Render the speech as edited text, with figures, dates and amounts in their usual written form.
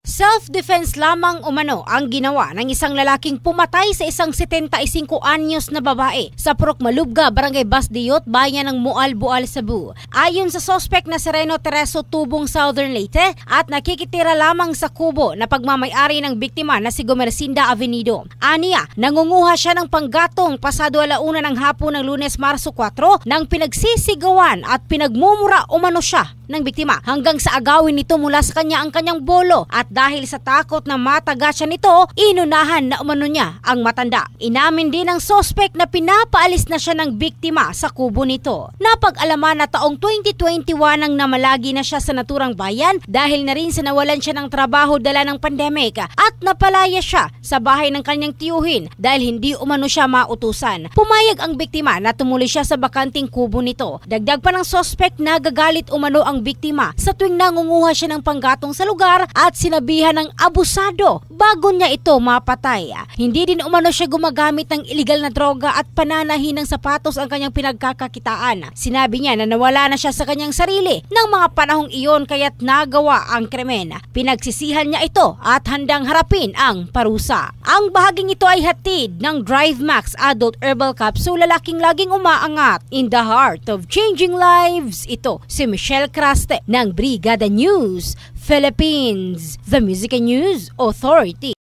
Self-defense lamang umano ang ginawa ng isang lalaking pumatay sa isang 75 anyos na babae sa Purok Malubga, Barangay Basdiyot, bayan ng Mualbual, Cebu. Ayon sa suspect na si Reno Tereso Tubong, Southern Leyte at nakikitira lamang sa kubo na pagmamay-ari ng biktima na si Gomercinda Avenido. Aniya, nangunguha siya ng panggatong pasado 1:00 ng hapon ng Lunes, Marso 4 nang pinagsisigawan at pinagmumura umano siya ng biktima hanggang sa agawin nito mula sa kanya ang kanyang bolo at dahil sa takot na mataga siya nito, inunahan na umano niya ang matanda. Inamin din ng suspect na pinapaalis na siya ng biktima sa kubo nito. Napag-alaman na taong 2021 nang namalagi na siya sa naturang bayan dahil na rin sa nawalan siya ng trabaho dala ng pandemic at napalaya siya sa bahay ng kanyang tiyuhin dahil hindi umano siya mautusan. Pumayag ang biktima na tumuloy siya sa bakanting kubo nito. Dagdag pa ng suspect na gagalit umano ang biktima sa tuwing nangunguha siya ng panggatong sa lugar at sinabihan ng abusado bago niya ito mapatay. Hindi din umano siya gumagamit ng iligal na droga at pananahin ng sapatos ang kanyang pinagkakakitaan. Sinabi niya na nawala na siya sa kanyang sarili ng mga panahong iyon kaya't nagawa ang krimen. Pinagsisihan niya ito at handang harapin ang parusa. Ang bahaging ito ay hatid ng Drive Max Adult Herbal Capsule, lalaking laging umaangat in the heart of changing lives. Ito si Michelle Craste ng Brigada News Philippines, the Music and News Authority.